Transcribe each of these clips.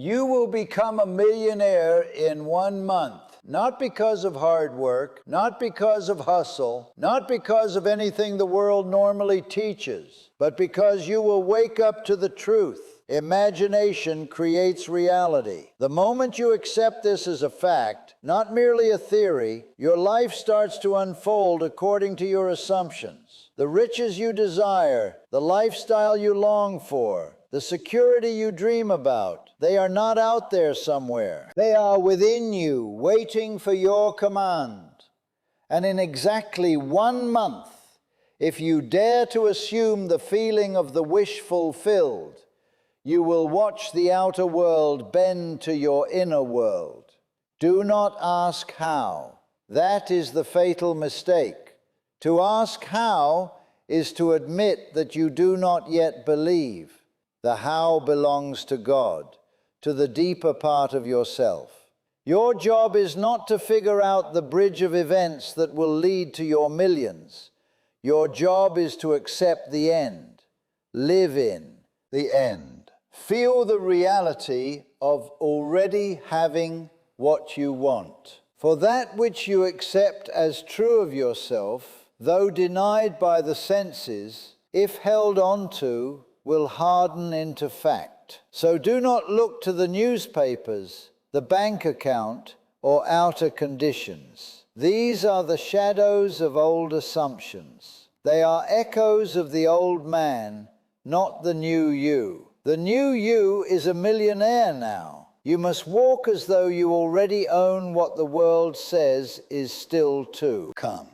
You will become a millionaire in 1 month. Not because of hard work, not because of hustle, not because of anything the world normally teaches, but because you will wake up to the truth. Imagination creates reality. The moment you accept this as a fact, not merely a theory, your life starts to unfold according to your assumptions. The riches you desire, the lifestyle you long for, the security you dream about, they are not out there somewhere. They are within you, waiting for your command. And in exactly 1 month, if you dare to assume the feeling of the wish fulfilled, you will watch the outer world bend to your inner world. Do not ask how. That is the fatal mistake. To ask how is to admit that you do not yet believe. The how belongs to God, to the deeper part of yourself. Your job is not to figure out the bridge of events that will lead to your millions. Your job is to accept the end, live in the end. Feel the reality of already having what you want. For that which you accept as true of yourself, though denied by the senses, if held onto, will harden into fact. So do not look to the newspapers, the bank account, or outer conditions. These are the shadows of old assumptions. They are echoes of the old man, not the new you. The new you is a millionaire now. You must walk as though you already own what the world says is still to come.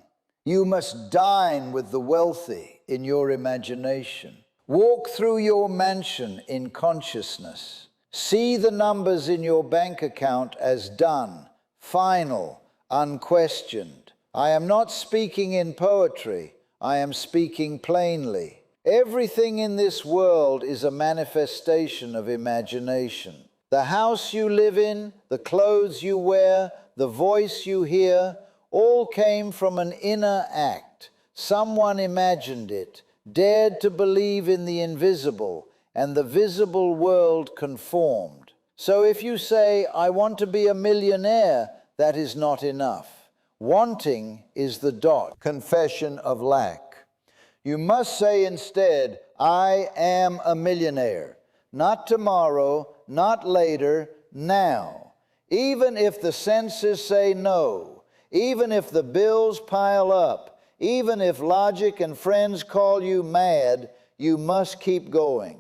You must dine with the wealthy in your imagination. Walk through your mansion in consciousness. See the numbers in your bank account as done, final, unquestioned. I am not speaking in poetry. I am speaking plainly. Everything in this world is a manifestation of imagination. The house you live in, the clothes you wear, the voice you hear, all came from an inner act. Someone imagined it, dared to believe in the invisible, and the visible world conformed. So if you say, I want to be a millionaire, that is not enough. Wanting is the dot, confession of lack. You must say instead, I am a millionaire. Not tomorrow, not later, now. Even if the senses say no, even if the bills pile up, even if logic and friends call you mad, you must keep going.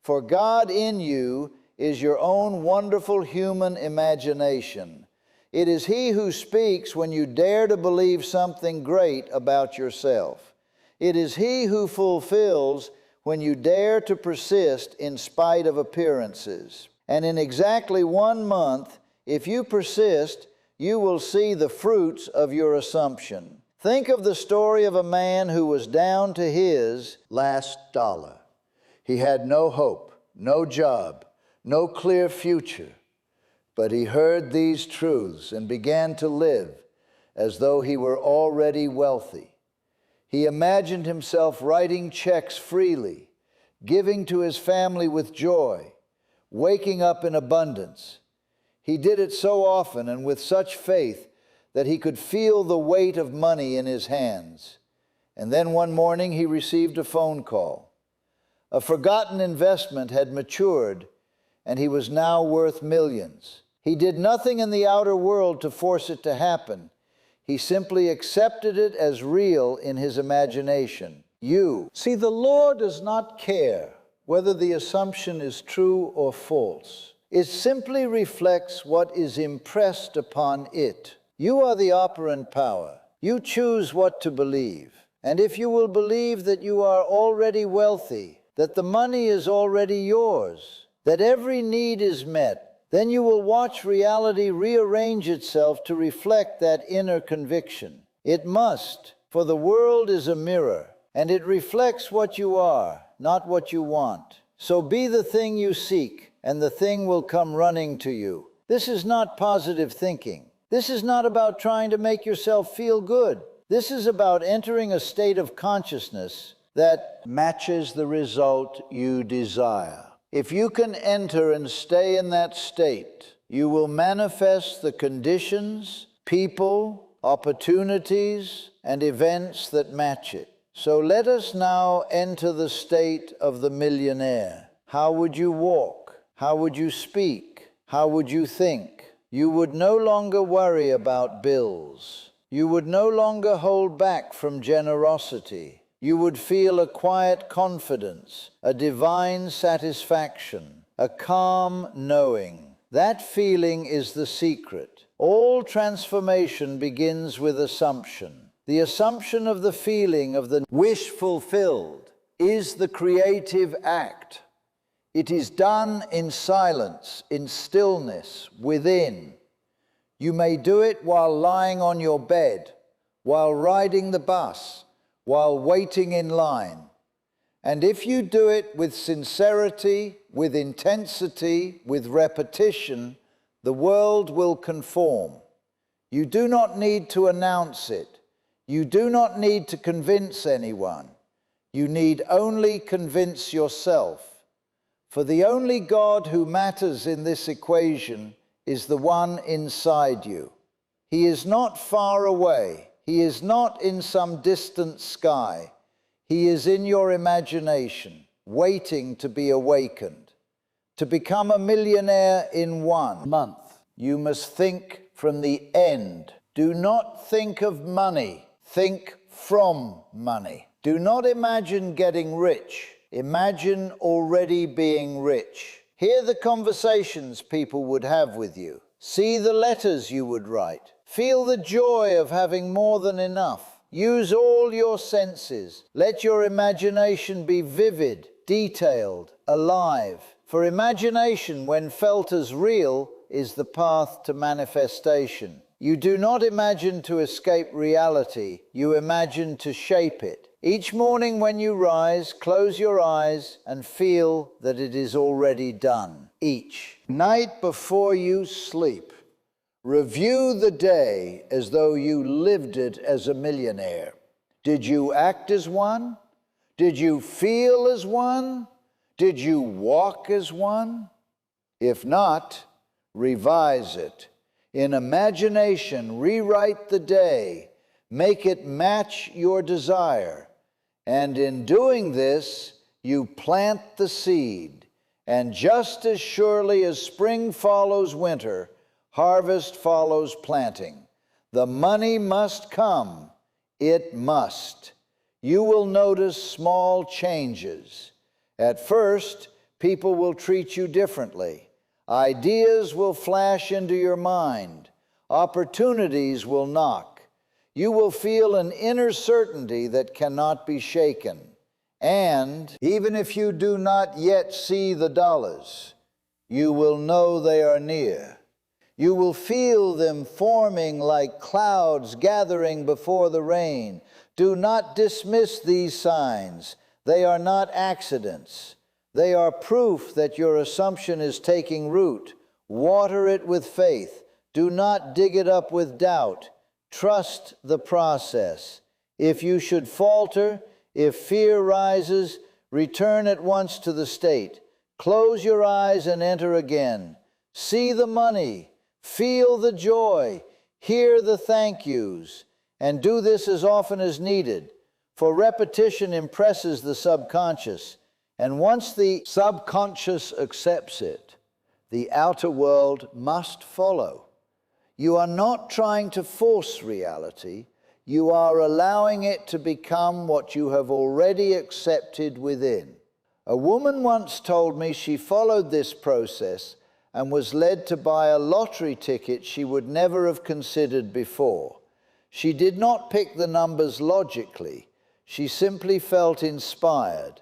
For God in you is your own wonderful human imagination. It is He who speaks when you dare to believe something great about yourself. It is He who fulfills when you dare to persist in spite of appearances. And in exactly 1 month, if you persist, you will see the fruits of your assumption. Think of the story of a man who was down to his last dollar. He had no hope, no job, no clear future. But he heard these truths and began to live as though he were already wealthy. He imagined himself writing checks freely, giving to his family with joy, waking up in abundance. He did it so often and with such faith that he could feel the weight of money in his hands. And then one morning he received a phone call. A forgotten investment had matured, and he was now worth millions. He did nothing in the outer world to force it to happen. He simply accepted it as real in his imagination. See, the Lord does not care whether the assumption is true or false. It simply reflects what is impressed upon it. You are the operant power. You choose what to believe. And if you will believe that you are already wealthy, that the money is already yours, that every need is met, then you will watch reality rearrange itself to reflect that inner conviction. It must, for the world is a mirror, and it reflects what you are, not what you want. So be the thing you seek, and the thing will come running to you. This is not positive thinking. This is not about trying to make yourself feel good. This is about entering a state of consciousness that matches the result you desire. If you can enter and stay in that state, you will manifest the conditions, people, opportunities, and events that match it. So let us now enter the state of the millionaire. How would you walk? How would you speak? How would you think? You would no longer worry about bills. You would no longer hold back from generosity. You would feel a quiet confidence, a divine satisfaction, a calm knowing. That feeling is the secret. All transformation begins with assumption. The assumption of the feeling of the wish fulfilled is the creative act. It is done in silence, in stillness, within. You may do it while lying on your bed, while riding the bus, while waiting in line. And if you do it with sincerity, with intensity, with repetition, the world will conform. You do not need to announce it. You do not need to convince anyone. You need only convince yourself. For the only God who matters in this equation is the one inside you. He is not far away. He is not in some distant sky. He is in your imagination, waiting to be awakened. To become a millionaire in 1 month, you must think from the end. Do not think of money. Think from money. Do not imagine getting rich. Imagine already being rich. Hear the conversations people would have with you. See the letters you would write. Feel the joy of having more than enough. Use all your senses. Let your imagination be vivid, detailed, alive. For imagination, when felt as real, is the path to manifestation. You do not imagine to escape reality. You imagine to shape it. Each morning when you rise, close your eyes and feel that it is already done. Each night before you sleep, review the day as though you lived it as a millionaire. Did you act as one? Did you feel as one? Did you walk as one? If not, revise it. In imagination, rewrite the day. Make it match your desire. And in doing this, you plant the seed. And just as surely as spring follows winter, harvest follows planting. The money must come. It must. You will notice small changes. At first, people will treat you differently. Ideas will flash into your mind. Opportunities will knock. You will feel an inner certainty that cannot be shaken. And even if you do not yet see the dollars, you will know they are near. You will feel them forming like clouds gathering before the rain. Do not dismiss these signs. They are not accidents. They are proof that your assumption is taking root. Water it with faith. Do not dig it up with doubt. Trust the process. If you should falter, if fear rises, return at once to the state. Close your eyes and enter again. See the money. Feel the joy. Hear the thank yous. And do this as often as needed, for repetition impresses the subconscious. And once the subconscious accepts it, the outer world must follow. You are not trying to force reality. You are allowing it to become what you have already accepted within. A woman once told me she followed this process and was led to buy a lottery ticket she would never have considered before. She did not pick the numbers logically. She simply felt inspired.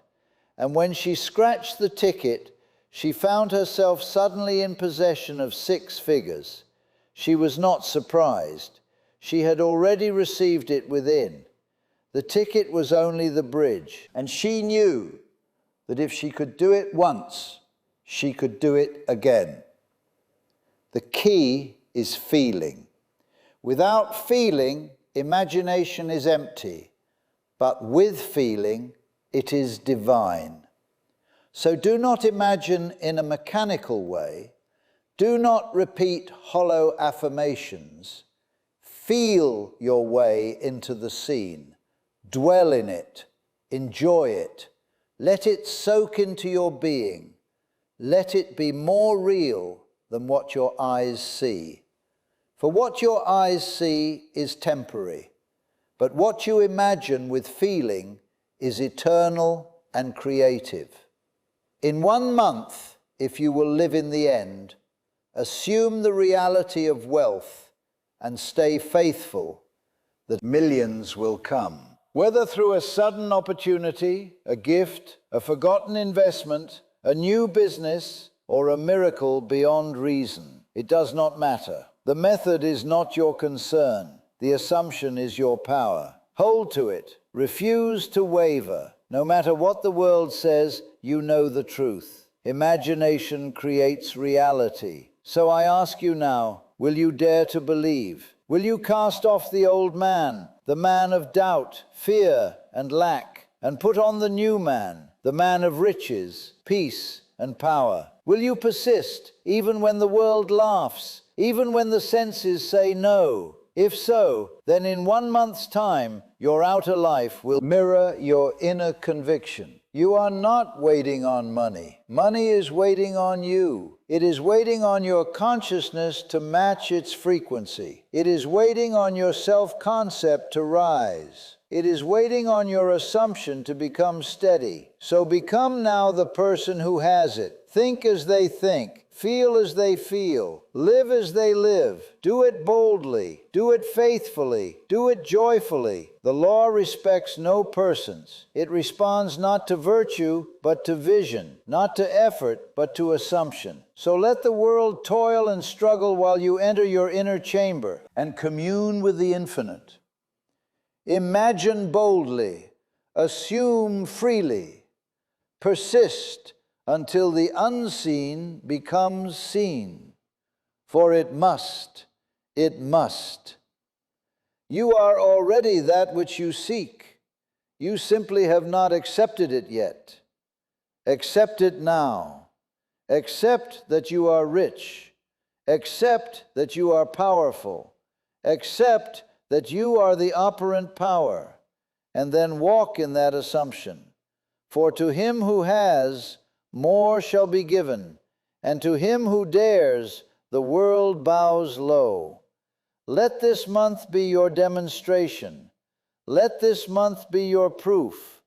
And when she scratched the ticket, she found herself suddenly in possession of 6 figures. She was not surprised. She had already received it within. The ticket was only the bridge, and she knew that if she could do it once, she could do it again. The key is feeling. Without feeling, imagination is empty, but with feeling, it is divine. So do not imagine in a mechanical way. Do not repeat hollow affirmations. Feel your way into the scene. Dwell in it. Enjoy it. Let it soak into your being. Let it be more real than what your eyes see. For what your eyes see is temporary, but what you imagine with feeling is eternal and creative. In 1 month, if you will live in the end, assume the reality of wealth and stay faithful that millions will come. Whether through a sudden opportunity, a gift, a forgotten investment, a new business, or a miracle beyond reason, it does not matter. The method is not your concern. The assumption is your power. Hold to it. Refuse to waver. No matter what the world says, you know the truth. Imagination creates reality. So I ask you now, will you dare to believe? Will you cast off the old man, the man of doubt, fear, and lack, and put on the new man, the man of riches, peace, and power? Will you persist even when the world laughs, even when the senses say no? If so, then in 1 month's time, your outer life will mirror your inner conviction. You are not waiting on money. Money is waiting on you. It is waiting on your consciousness to match its frequency. It is waiting on your self-concept to rise. It is waiting on your assumption to become steady. So become now the person who has it. Think as they think. Feel as they feel. Live as they live. Do it boldly. Do it faithfully. Do it joyfully. The law respects no persons. It responds not to virtue, but to vision. Not to effort, but to assumption. So let the world toil and struggle while you enter your inner chamber and commune with the infinite. Imagine boldly. Assume freely. Persist until the unseen becomes seen. For it must. It must. You are already that which you seek. You simply have not accepted it yet. Accept it now. Accept that you are rich. Accept that you are powerful. Accept that you are the operant power. And then walk in that assumption. For to him who has, more shall be given, and to him who dares, the world bows low. Let this month be your demonstration. Let this month be your proof.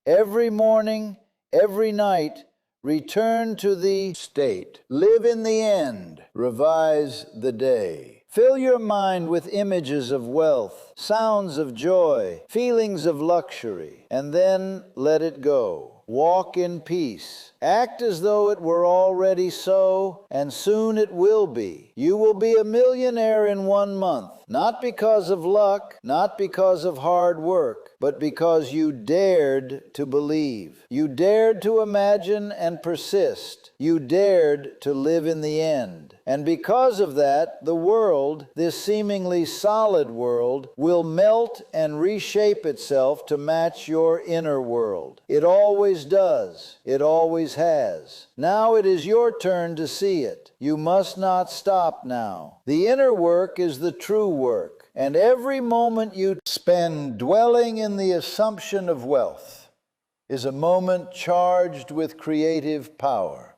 Every morning, every night, return to the state. Live in the end. Revise the day. Fill your mind with images of wealth, sounds of joy, feelings of luxury, and then let it go. Walk in peace. Act as though it were already so, and soon it will be. You will be a millionaire in 1 month, not because of luck, not because of hard work, but because you dared to believe. You dared to imagine and persist. You dared to live in the end. And because of that, the world, this seemingly solid world, will melt and reshape itself to match your inner world. It always does. It always has. Now it is your turn to see it. You must not stop now. The inner work is the true work, and every moment you spend dwelling in the assumption of wealth is a moment charged with creative power.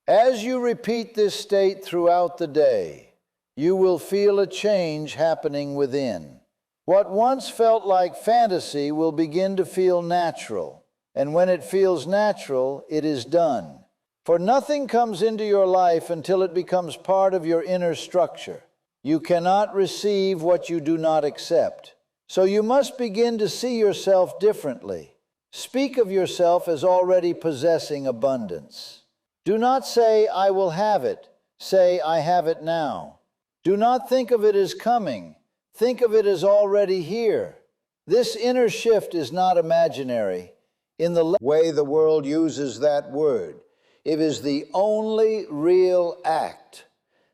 As you repeat this state throughout the day, you will feel a change happening within. What once felt like fantasy will begin to feel natural, and when it feels natural, it is done. For nothing comes into your life until it becomes part of your inner structure. You cannot receive what you do not accept. So you must begin to see yourself differently. Speak of yourself as already possessing abundance. Do not say, I will have it. Say, I have it now. Do not think of it as coming. Think of it as already here. This inner shift is not imaginary. In the way the world uses that word, it is the only real act.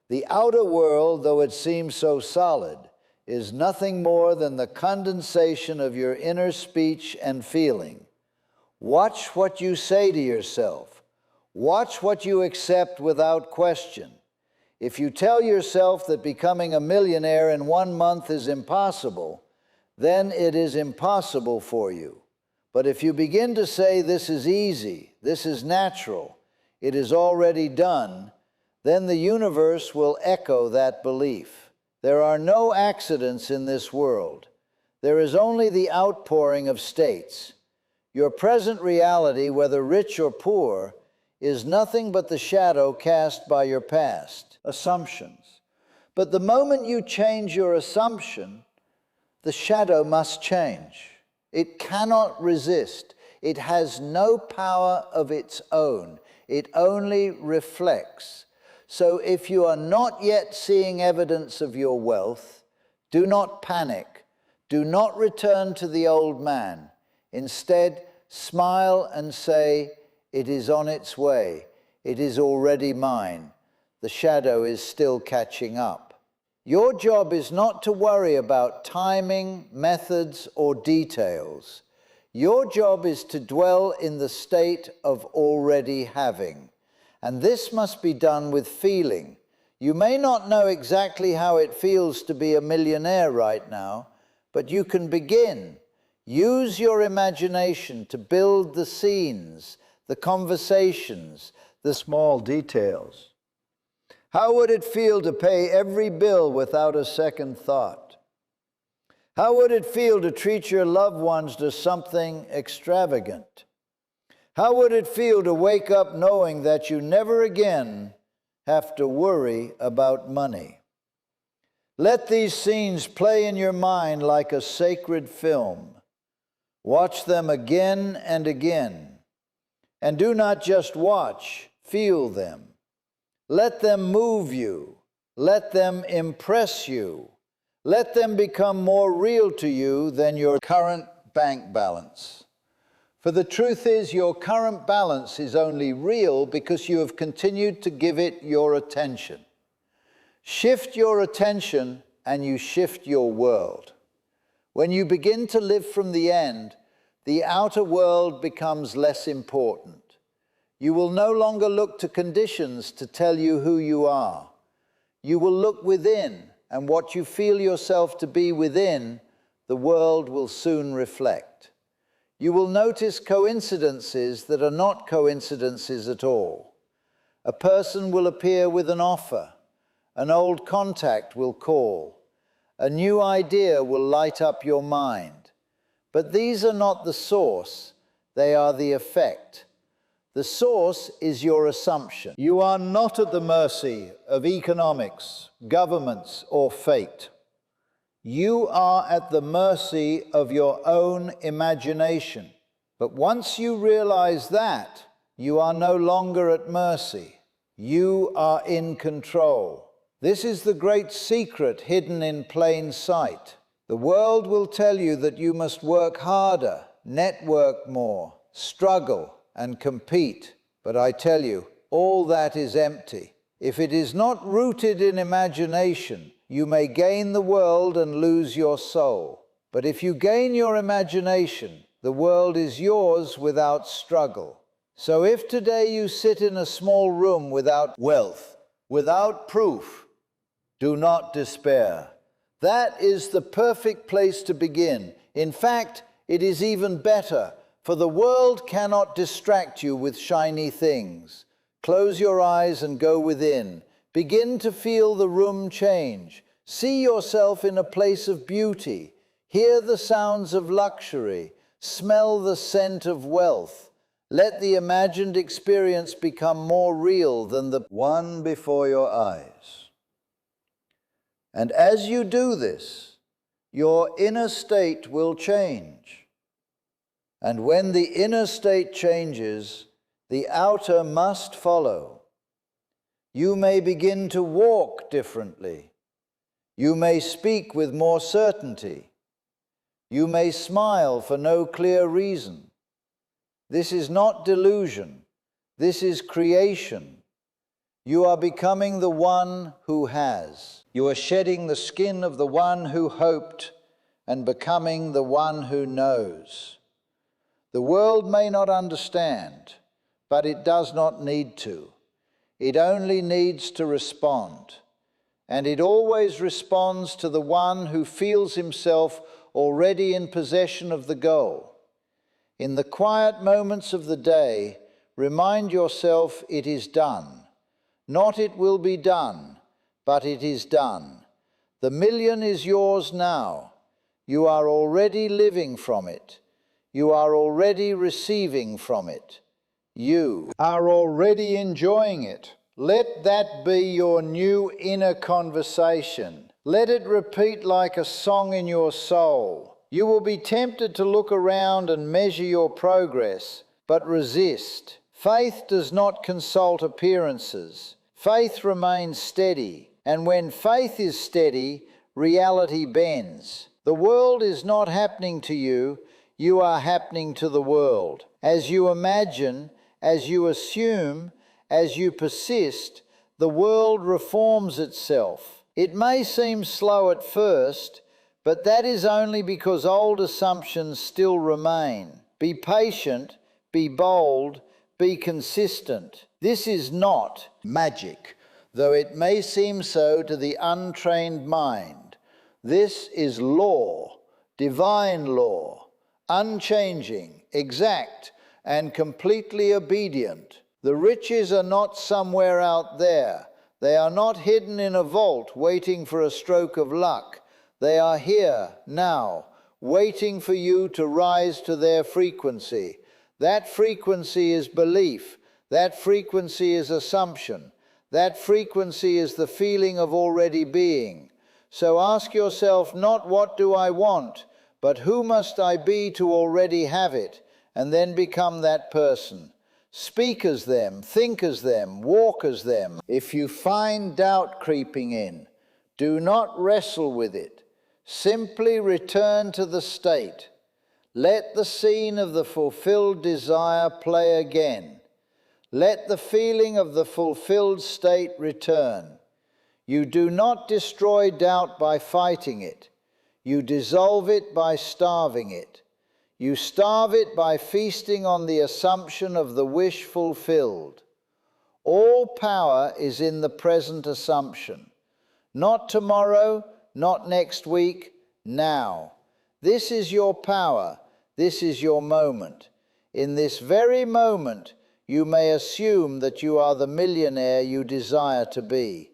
The outer world, though it seems so solid, is nothing more than the condensation of your inner speech and feeling. Watch what you say to yourself. Watch what you accept without question. If you tell yourself that becoming a millionaire in 1 month is impossible, then it is impossible for you. But if you begin to say, this is easy, this is natural, it is already done, then the universe will echo that belief. There are no accidents in this world. There is only the outpouring of states. Your present reality, whether rich or poor, is nothing but the shadow cast by your past assumptions. But the moment you change your assumption, the shadow must change. It cannot resist. It has no power of its own. It only reflects. So if you are not yet seeing evidence of your wealth, do not panic. Do not return to the old man. Instead, smile and say, it is on its way. It is already mine. The shadow is still catching up. Your job is not to worry about timing, methods, or details. Your job is to dwell in the state of already having. And this must be done with feeling. You may not know exactly how it feels to be a millionaire right now, but you can begin. Use your imagination to build the scenes, the conversations, the small details. How would it feel to pay every bill without a second thought? How would it feel to treat your loved ones to something extravagant? How would it feel to wake up knowing that you never again have to worry about money? Let these scenes play in your mind like a sacred film. Watch them again and again. And do not just watch, feel them. Let them move you. Let them impress you. Let them become more real to you than your current bank balance. For the truth is, your current balance is only real because you have continued to give it your attention. Shift your attention and you shift your world. When you begin to live from the end, the outer world becomes less important. You will no longer look to conditions to tell you who you are. You will look within, and what you feel yourself to be within, the world will soon reflect. You will notice coincidences that are not coincidences at all. A person will appear with an offer. An old contact will call. A new idea will light up your mind. But these are not the source, they are the effect. The source is your assumption. You are not at the mercy of economics, governments, or fate. You are at the mercy of your own imagination. But once you realize that, you are no longer at mercy. You are in control. This is the great secret hidden in plain sight. The world will tell you that you must work harder, network more, struggle, and compete. But I tell you, all that is empty. If it is not rooted in imagination, you may gain the world and lose your soul. But if you gain your imagination, the world is yours without struggle. So if today you sit in a small room without wealth, without proof, do not despair. That is the perfect place to begin. In fact, it is even better, for the world cannot distract you with shiny things. Close your eyes and go within. Begin to feel the room change. See yourself in a place of beauty. Hear the sounds of luxury. Smell the scent of wealth. Let the imagined experience become more real than the one before your eyes. And as you do this, your inner state will change. And when the inner state changes, the outer must follow. You may begin to walk differently. You may speak with more certainty. You may smile for no clear reason. This is not delusion. This is creation. You are becoming the one who has. You are shedding the skin of the one who hoped and becoming the one who knows. The world may not understand, but it does not need to. It only needs to respond. And it always responds to the one who feels himself already in possession of the goal. In the quiet moments of the day, remind yourself it is done. Not it will be done, but it is done. The million is yours now. You are already living from it. You are already receiving from it. You are already enjoying it. Let that be your new inner conversation. Let it repeat like a song in your soul. You will be tempted to look around and measure your progress, but resist. Faith does not consult appearances. Faith remains steady, and when faith is steady, reality bends. The world is not happening to you, you are happening to the world. As you imagine, as you assume, as you persist, the world reforms itself. It may seem slow at first, but that is only because old assumptions still remain. Be patient, be bold, be consistent. This is not magic, though it may seem so to the untrained mind. This is law, divine law, unchanging, exact, and completely obedient. The riches are not somewhere out there. They are not hidden in a vault waiting for a stroke of luck. They are here, now, waiting for you to rise to their frequency. That frequency is belief. That frequency is assumption. That frequency is the feeling of already being. So ask yourself not what do I want, but who must I be to already have it, and then become that person. Speak as them, think as them, walk as them. If you find doubt creeping in, do not wrestle with it. Simply return to the state. Let the scene of the fulfilled desire play again. Let the feeling of the fulfilled state return. You do not destroy doubt by fighting it. You dissolve it by starving it. You starve it by feasting on the assumption of the wish fulfilled. All power is in the present assumption. Not tomorrow, not next week, now. This is your power. This is your moment. In this very moment, you may assume that you are the millionaire you desire to be.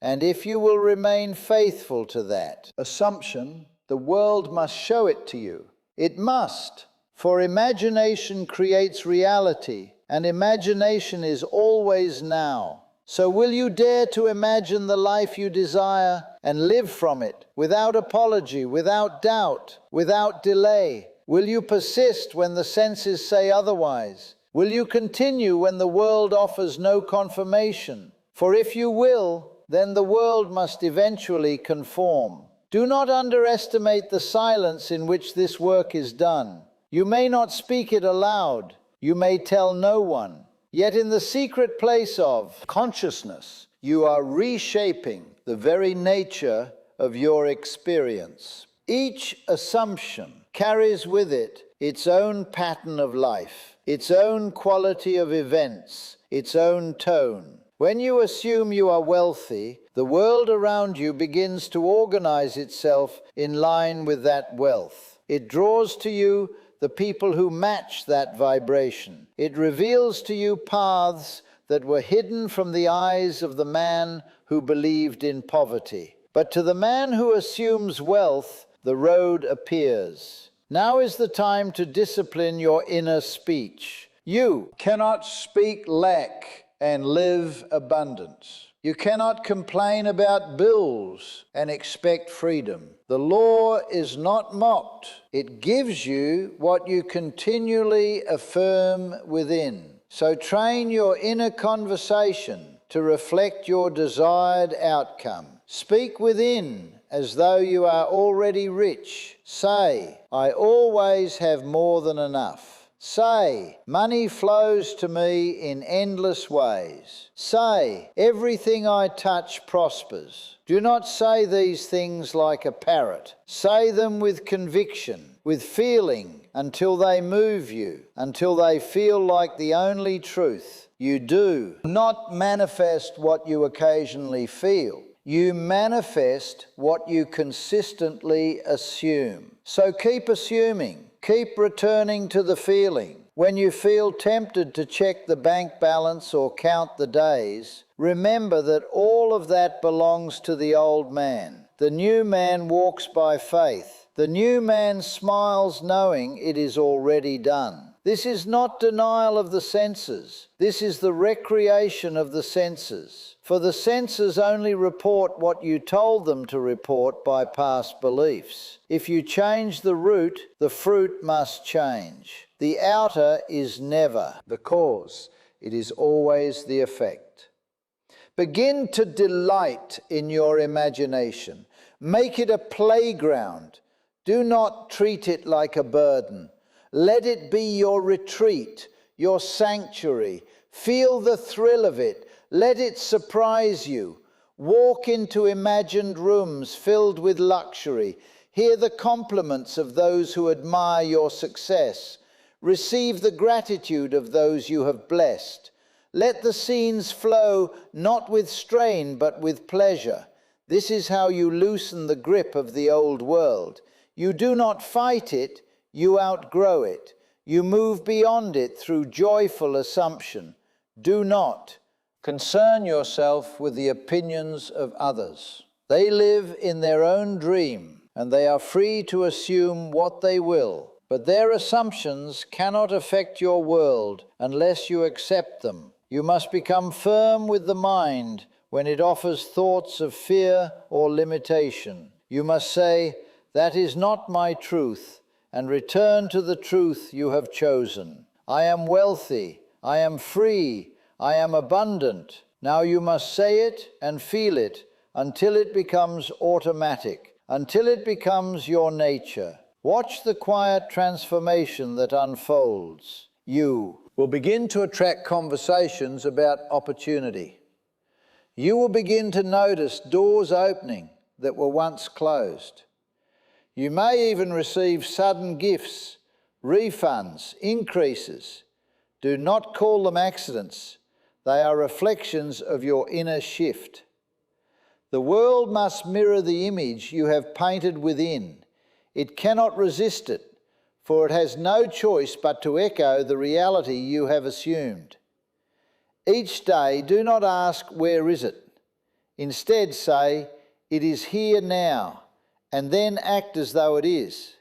And if you will remain faithful to that assumption, the world must show it to you. It must, for imagination creates reality, and imagination is always now. So will you dare to imagine the life you desire and live from it, without apology, without doubt, without delay? Will you persist when the senses say otherwise? Will you continue when the world offers no confirmation? For if you will, then the world must eventually conform. Do not underestimate the silence in which this work is done. You may not speak it aloud. You may tell no one. Yet in the secret place of consciousness, you are reshaping the very nature of your experience. Each assumption carries with it its own pattern of life, its own quality of events, its own tone. When you assume you are wealthy, the world around you begins to organize itself in line with that wealth. It draws to you the people who match that vibration. It reveals to you paths that were hidden from the eyes of the man who believed in poverty. But to the man who assumes wealth, the road appears. Now is the time to discipline your inner speech. You cannot speak lack and live abundance. You cannot complain about bills and expect freedom. The law is not mocked. It gives you what you continually affirm within. So train your inner conversation to reflect your desired outcome. Speak within as though you are already rich. Say, I always have more than enough. Say, money flows to me in endless ways. Say, everything I touch prospers. Do not say these things like a parrot. Say them with conviction, with feeling, until they move you, until they feel like the only truth. You do not manifest what you occasionally feel. You manifest what you consistently assume. So keep assuming. Keep returning to the feeling. When you feel tempted to check the bank balance or count the days, remember that all of that belongs to the old man. The new man walks by faith. The new man smiles knowing it is already done. This is not denial of the senses. This is the recreation of the senses. For the senses only report what you told them to report by past beliefs. If you change the root, the fruit must change. The outer is never the cause. It is always the effect. Begin to delight in your imagination. Make it a playground. Do not treat it like a burden. Let it be your retreat, your sanctuary. Feel the thrill of it. Let it surprise you. Walk into imagined rooms filled with luxury. Hear the compliments of those who admire your success. Receive the gratitude of those you have blessed. Let the scenes flow not with strain but with pleasure. This is how you loosen the grip of the old world. You do not fight it, you outgrow it. You move beyond it through joyful assumption. Do not concern yourself with the opinions of others. They live in their own dream, and they are free to assume what they will. But their assumptions cannot affect your world unless you accept them. You must become firm with the mind when it offers thoughts of fear or limitation. You must say, "That is not my truth," and return to the truth you have chosen. I am wealthy, I am free, I am abundant. Now you must say it and feel it until it becomes automatic, until it becomes your nature. Watch the quiet transformation that unfolds. You will begin to attract conversations about opportunity. You will begin to notice doors opening that were once closed. You may even receive sudden gifts, refunds, increases. Do not call them accidents. They are reflections of your inner shift. The world must mirror the image you have painted within. It cannot resist it, for it has no choice but to echo the reality you have assumed. Each day, do not ask, "Where is it?" Instead, say, "It is here now," and then act as though it is.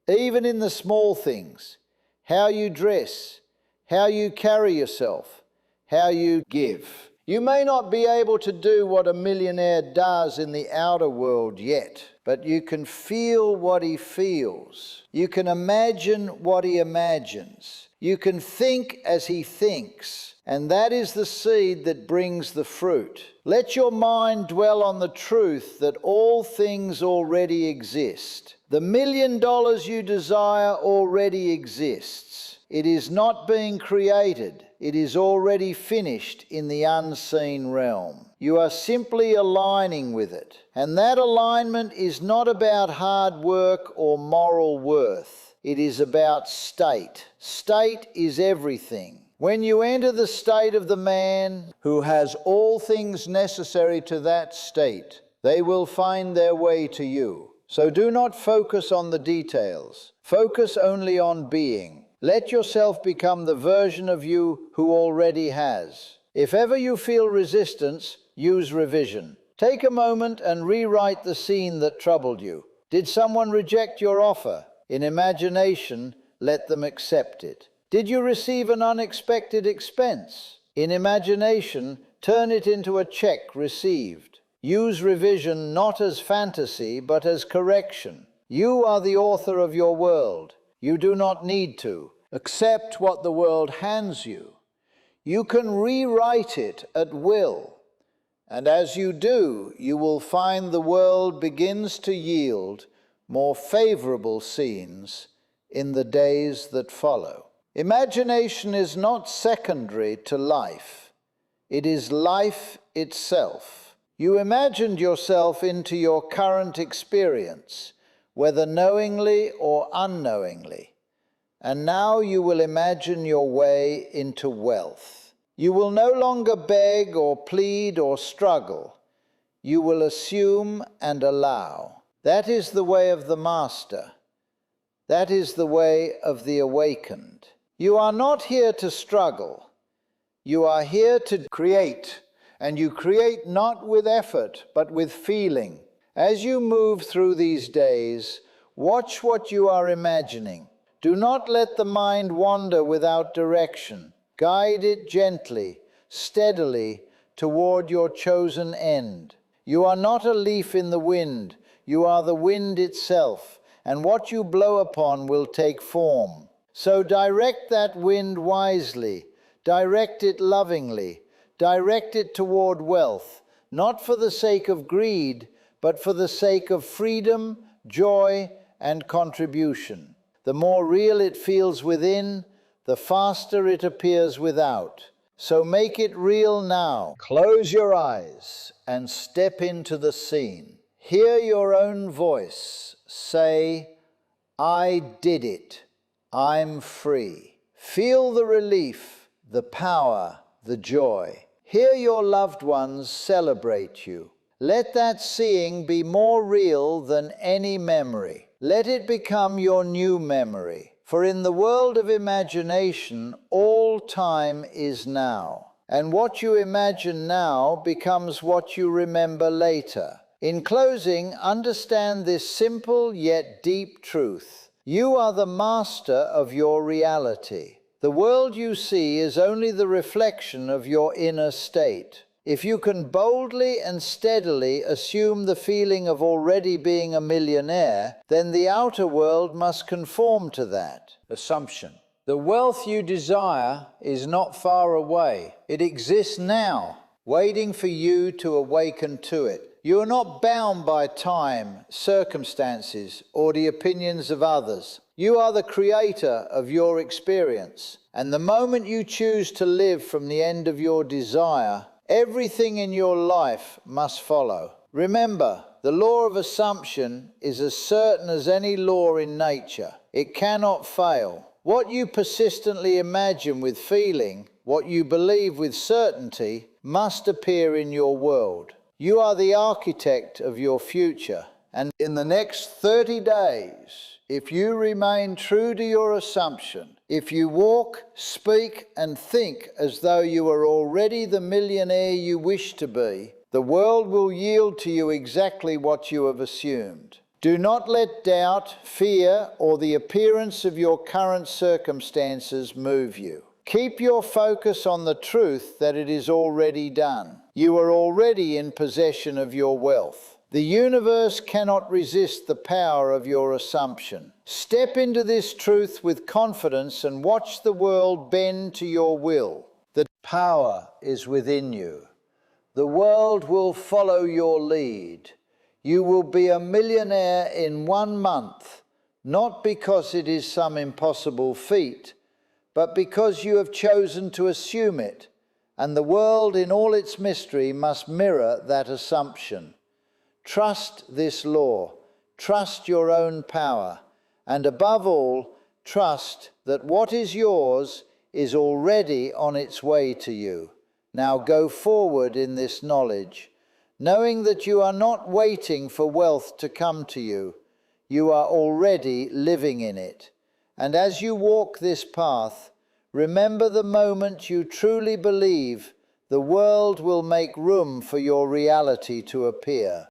Even in the small things, how you dress, how you carry yourself, how you give. You may not be able to do what a millionaire does in the outer world yet, but you can feel what he feels. You can imagine what he imagines. You can think as he thinks, and that is the seed that brings the fruit. Let your mind dwell on the truth that all things already exist. The $1 million you desire already exists. It is not being created. It is already finished in the unseen realm. You are simply aligning with it. And that alignment is not about hard work or moral worth. It is about state. State is everything. When you enter the state of the man who has all things necessary to that state, they will find their way to you. So do not focus on the details. Focus only on being. Let yourself become the version of you who already has. If ever you feel resistance, use revision. Take a moment and rewrite the scene that troubled you. Did someone reject your offer? In imagination, let them accept it. Did you receive an unexpected expense? In imagination, turn it into a check received. Use revision not as fantasy, but as correction. You are the author of your world. You do not need to. Accept what the world hands you. You can rewrite it at will. And as you do, you will find the world begins to yield more favorable scenes in the days that follow. Imagination is not secondary to life. It is life itself. You imagined yourself into your current experience, whether knowingly or unknowingly, and now you will imagine your way into wealth. You will no longer beg or plead or struggle. You will assume and allow. That is the way of the Master. That is the way of the awakened. You are not here to struggle. You are here to create, and you create not with effort, but with feeling. As you move through these days, watch what you are imagining. Do not let the mind wander without direction. Guide it gently, steadily, toward your chosen end. You are not a leaf in the wind. You are the wind itself, and what you blow upon will take form. So direct that wind wisely. Direct it lovingly. Direct it toward wealth, not for the sake of greed, but for the sake of freedom, joy, and contribution. The more real it feels within, the faster it appears without. So make it real now. Close your eyes and step into the scene. Hear your own voice. Say, I did it. I'm free. Feel the relief, the power, the joy. Hear your loved ones celebrate you. Let that seeing be more real than any memory. Let it become your new memory. For in the world of imagination, all time is now. And what you imagine now becomes what you remember later. In closing, understand this simple yet deep truth. You are the master of your reality. The world you see is only the reflection of your inner state. If you can boldly and steadily assume the feeling of already being a millionaire, then the outer world must conform to that assumption. The wealth you desire is not far away. It exists now, waiting for you to awaken to it. You are not bound by time, circumstances, or the opinions of others. You are the creator of your experience. And the moment you choose to live from the end of your desire, everything in your life must follow. Remember, the law of assumption is as certain as any law in nature. It cannot fail. What you persistently imagine with feeling, what you believe with certainty, must appear in your world. You are the architect of your future. And in the next 30 days, if you remain true to your assumption, if you walk, speak, and think as though you are already the millionaire you wish to be, the world will yield to you exactly what you have assumed. Do not let doubt, fear, or the appearance of your current circumstances move you. Keep your focus on the truth that it is already done. You are already in possession of your wealth. The universe cannot resist the power of your assumption. Step into this truth with confidence and watch the world bend to your will. The power is within you. The world will follow your lead. You will be a millionaire in 1 month, not because it is some impossible feat, but because you have chosen to assume it, and the world in all its mystery must mirror that assumption. Trust this law, trust your own power, and above all, trust that what is yours is already on its way to you. Now go forward in this knowledge, knowing that you are not waiting for wealth to come to you. You are already living in it. And as you walk this path, remember the moment you truly believe the world will make room for your reality to appear.